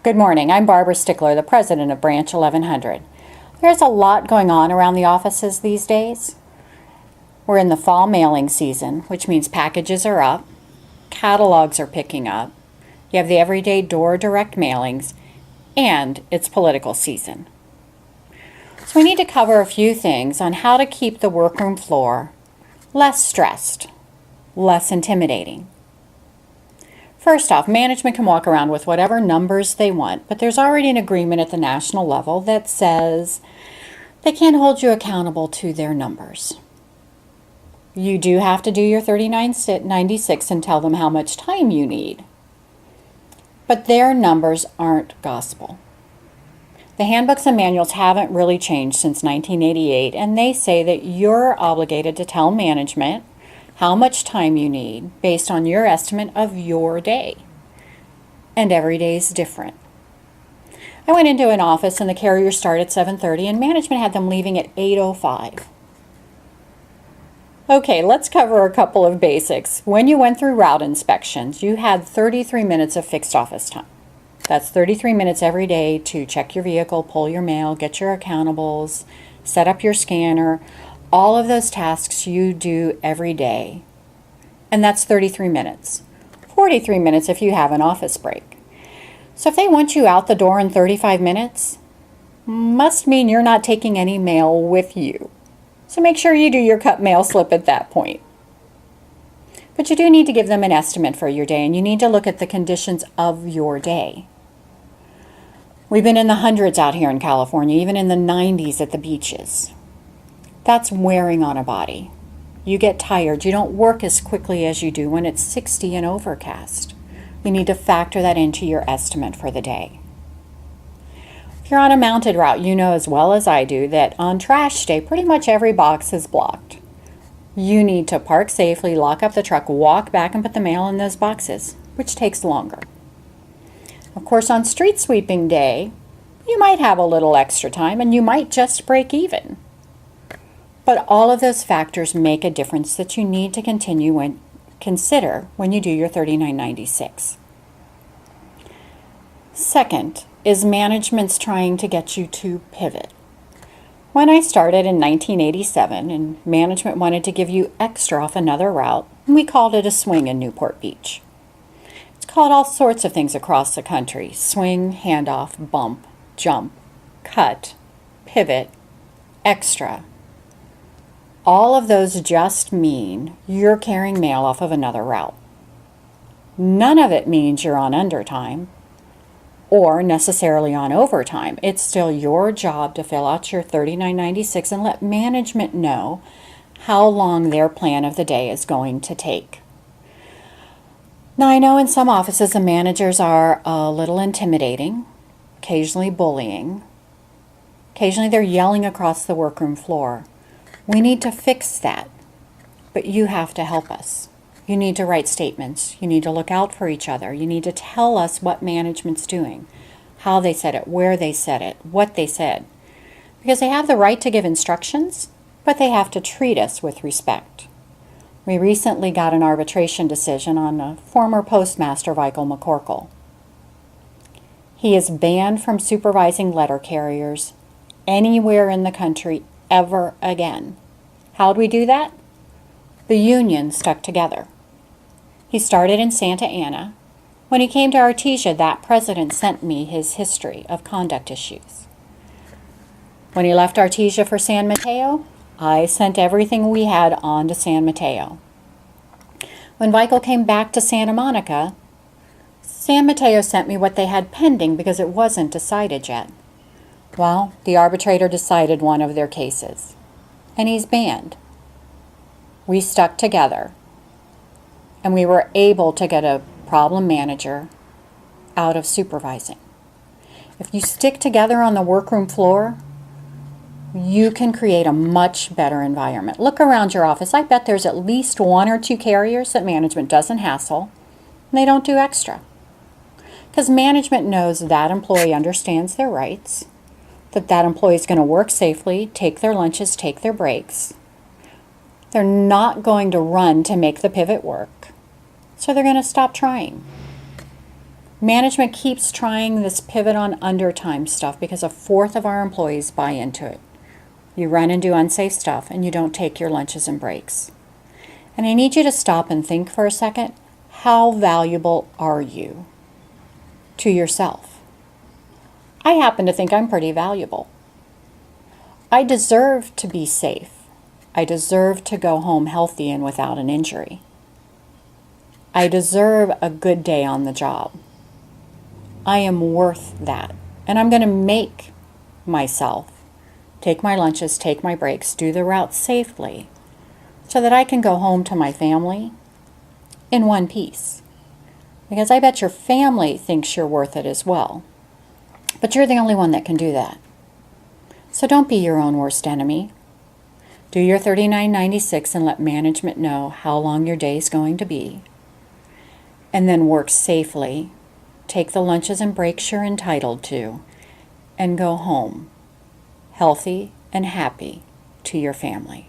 Good morning. I'm Barbara Stickler, the president of Branch 1100. There's a lot going on around the offices these days. We're in the fall mailing season, which means packages are up, catalogs are picking up, you have the everyday door direct mailings, and it's political season. So we need to cover a few things on how to keep the workroom floor less stressed, less intimidating. First off, management can walk around with whatever numbers they want, but there's already an agreement at the national level that says they can't hold you accountable to their numbers. You do have to do your 3996 and tell them how much time you need. But their numbers aren't gospel. The handbooks and manuals haven't really changed since 1988, and they say that you're obligated to tell management how much time you need based on your estimate of your day. And every day is different. I went into an office and the carrier started at 7:30 and management had them leaving at 8:05. Okay, let's cover a couple of basics. When you went through route inspections, you had 33 minutes of fixed office time. That's 33 minutes every day to check your vehicle, pull your mail, get your accountables, set up your scanner. All of those tasks you do every day. And that's 33 minutes. 43 minutes if you have an office break. So if they want you out the door in 35 minutes, must mean you're not taking any mail with you. So make sure you do your cut mail slip at that point. But you do need to give them an estimate for your day, and you need to look at the conditions of your day. We've been in the hundreds out here in California, even in the 90s at the beaches. That's wearing on a body. You get tired. You don't work as quickly as you do when it's 60 and overcast. You need to factor that into your estimate for the day. If you're on a mounted route, you know as well as I do that on trash day, pretty much every box is blocked. You need to park safely, lock up the truck, walk back and put the mail in those boxes, which takes longer. Of course, on street sweeping day, you might have a little extra time and you might just break even. But all of those factors make a difference that you need to consider when you do your 3996. Second is management's trying to get you to pivot. When I started in 1987 and management wanted to give you extra off another route, we called it a swing in Newport Beach. It's called all sorts of things across the country: swing, handoff, bump, jump, cut, pivot, extra. All of those just mean you're carrying mail off of another route. None of it means you're on undertime or necessarily on overtime. It's still your job to fill out your 3996 and let management know how long their plan of the day is going to take. Now, I know in some offices the managers are a little intimidating, occasionally bullying. Occasionally they're yelling across the workroom floor. We need to fix that, but you have to help us. You need to write statements. You need to look out for each other. You need to tell us what management's doing, how they said it, where they said it, what they said. Because they have the right to give instructions, but they have to treat us with respect. We recently got an arbitration decision on a former postmaster, Michael McCorkle. He is banned from supervising letter carriers anywhere in the country ever again. How'd we do that? The union stuck together. He started in Santa Ana. When he came to Artesia, that president sent me his history of conduct issues. When he left Artesia for San Mateo, I sent everything we had on to San Mateo. When Michael came back to Santa Monica, San Mateo sent me what they had pending because it wasn't decided yet. Well, the arbitrator decided one of their cases, and he's banned. We stuck together, and we were able to get a problem manager out of supervising. If you stick together on the workroom floor, you can create a much better environment. Look around your office. I bet there's at least one or two carriers that management doesn't hassle, and they don't do extra. Because management knows that employee understands their rights, that employee is going to work safely, take their lunches, take their breaks. They're not going to run to make the pivot work, so they're going to stop trying. Management keeps trying this pivot on undertime stuff because a fourth of our employees buy into it. You run and do unsafe stuff and you don't take your lunches and breaks. And I need you to stop and think for a second, how valuable are you to yourself? I happen to think I'm pretty valuable. I deserve to be safe. I deserve to go home healthy and without an injury. I deserve a good day on the job. I am worth that. And I'm going to make myself take my lunches, take my breaks, do the route safely so that I can go home to my family in one piece. Because I bet your family thinks you're worth it as well. But you're the only one that can do that. So don't be your own worst enemy. Do your $39.96 and let management know how long your day is going to be. And then work safely. Take the lunches and breaks you're entitled to. And go home healthy and happy to your family.